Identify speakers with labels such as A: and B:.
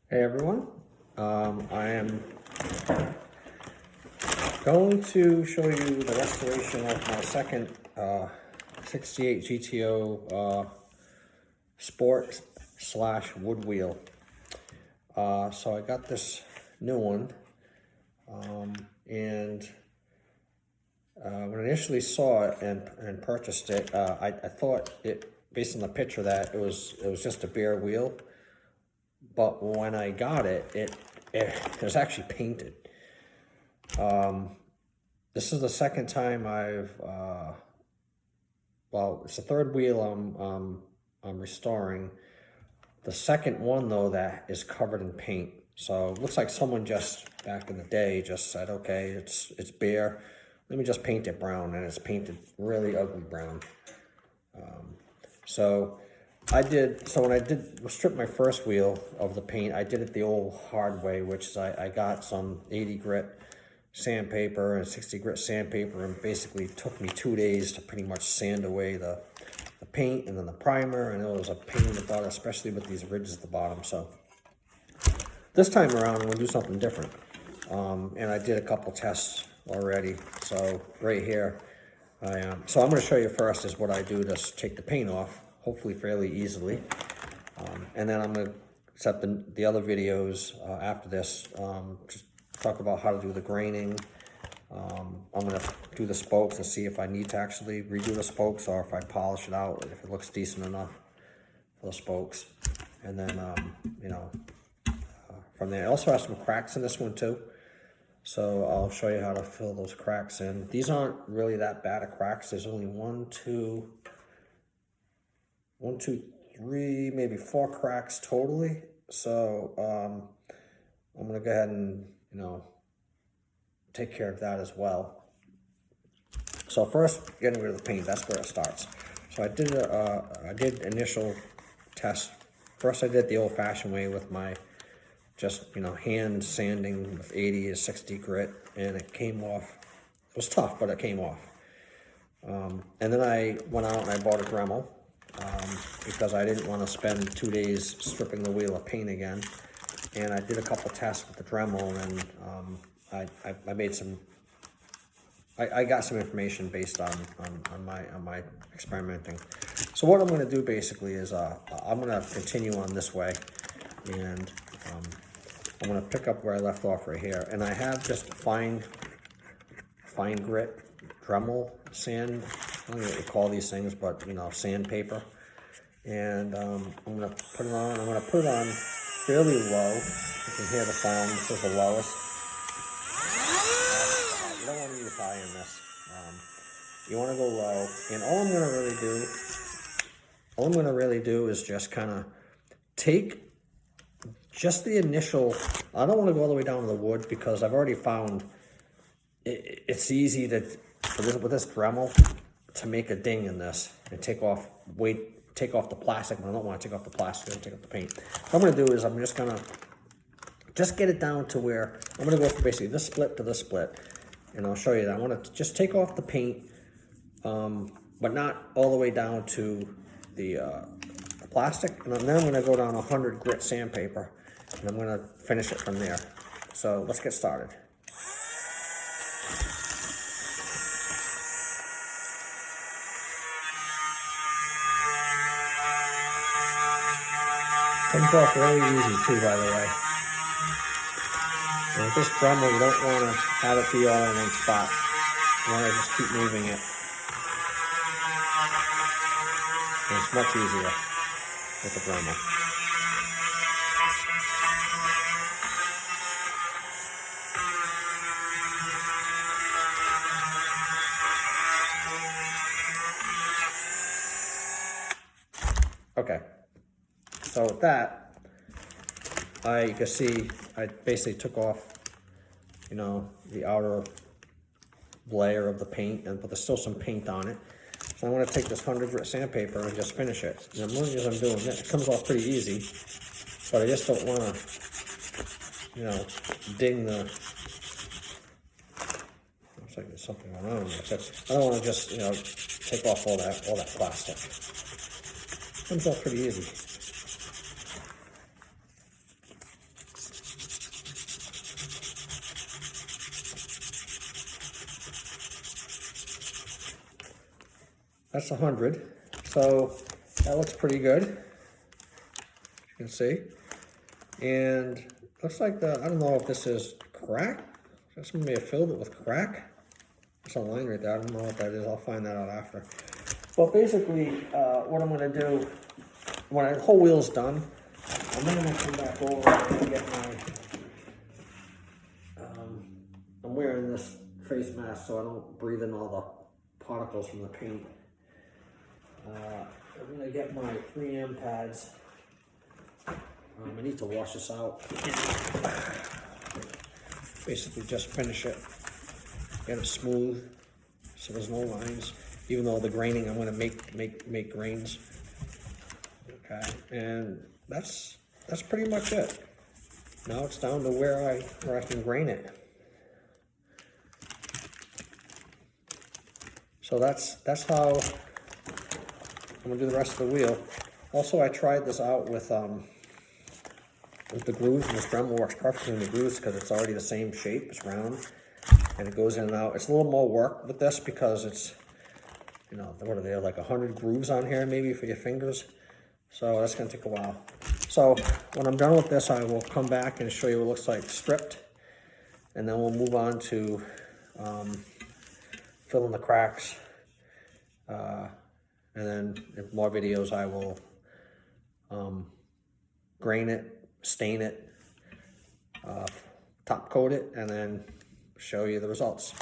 A: Hey everyone, I am going to show you the restoration of my second 68 GTO sport slash wood wheel. So I got this new one, and when I initially saw it and purchased it, I thought it, based on the picture, that it was just a bare wheel. But when I got it, it was actually painted. This is the second time I've, well, it's the third wheel I'm restoring. The second one, though, that is covered in paint. So it looks like someone just, back in the day, just said, okay, it's bare. Let me just paint it brown, and it's painted really ugly brown. So when I strip my first wheel of the paint, I did it the old hard way, which is I got some 80 grit sandpaper and 60 grit sandpaper, and basically took me 2 days to pretty much sand away the paint and then the primer, and it was a pain in the butt, especially with these ridges at the bottom. So this time around, I'm gonna do something different. And I did a couple tests already. So right here, so I'm gonna show you first is what I do to take the paint off, hopefully fairly easily. And then I'm gonna set the other videos after this, just talk about how to do the graining. I'm gonna do the spokes and see if I need to actually redo the spokes, or if I polish it out, if it looks decent enough for the spokes. And then, from there, I also have some cracks in this one too. So I'll show you how to fill those cracks in. These aren't really that bad of cracks. There's only one, two, three, maybe 4 cracks totally. So I'm gonna go ahead and, take care of that as well. So first, getting rid of the paint, that's where it starts. So I did initial test. First I did the old-fashioned way with my hand sanding with 80 to 60 grit, and it came off. It was tough, but it came off. And then I went out and I bought a Dremel, because I didn't want to spend 2 days stripping the wheel of paint again. And I did a couple tests with the Dremel, and I made some. I got some information based on my experimenting. So what I'm going to do basically is I'm going to continue on this way, and I'm going to pick up where I left off right here. And I have just fine grit Dremel sand. I don't know what you call these things, but sandpaper. And I'm going to put it on. I'm going to put it on fairly low. You can hear the sound. This is the lowest. You don't want to use high in this. You want to go low. And all I'm going to really do is just kind of take just the initial. I don't want to go all the way down to the wood, because I've already found it's easy with this Dremel to make a ding in this and take off the plastic. But I don't want to take off the plastic and take off the paint. What I'm going to do is I'm just going to get it down to where I'm going to go from basically this split to this split. And I'll show you that. I want to just take off the paint, but not all the way down to the plastic. And then I'm going to go down 100 grit sandpaper, and I'm going to finish it from there. So let's get started. Comes off really easy too, by the way. And with this Dremel, you don't want to have it be all in one spot. You want to just keep moving it. And it's much easier with the Dremel. Okay. So with that, you can see I basically took off, the outer layer of the paint, but there's still some paint on it. So I'm going to take this 100 grit sandpaper and just finish it. And as long as I'm doing it, it comes off pretty easy, but I just don't want to, ding the. Looks like there's something going on there. I don't want to just, take off all that plastic. It comes off pretty easy. that's 100. So that looks pretty good, you can see. And looks like I don't know if this is crack. Somebody may have filled it with crack. There's a line right there. I don't know what that is. I'll find that out after. But basically, what I'm going to do, when the whole wheel's done, I'm then going to come back over and get my, I'm wearing this face mask so I don't breathe in all the particles from the paint. I'm going to get my 3M pads. I need to wash this out. Basically just finish it. Get it smooth so there's no lines. Even though the graining, I'm going to make grains. Okay, and that's pretty much it. Now it's down to where I can grain it. So that's how I'm gonna do the rest of the wheel. Also, I tried this out with the grooves, and this Dremel works perfectly in the grooves because it's already the same shape. It's round, and it goes in and out. It's a little more work with this because it's, you know, what are there, like 100 grooves on here maybe for your fingers. So that's gonna take a while. So when I'm done with this, I will come back and show you what it looks like stripped, and then we'll move on to filling the cracks. And then in more videos, I will grain it, stain it, top coat it, and then show you the results.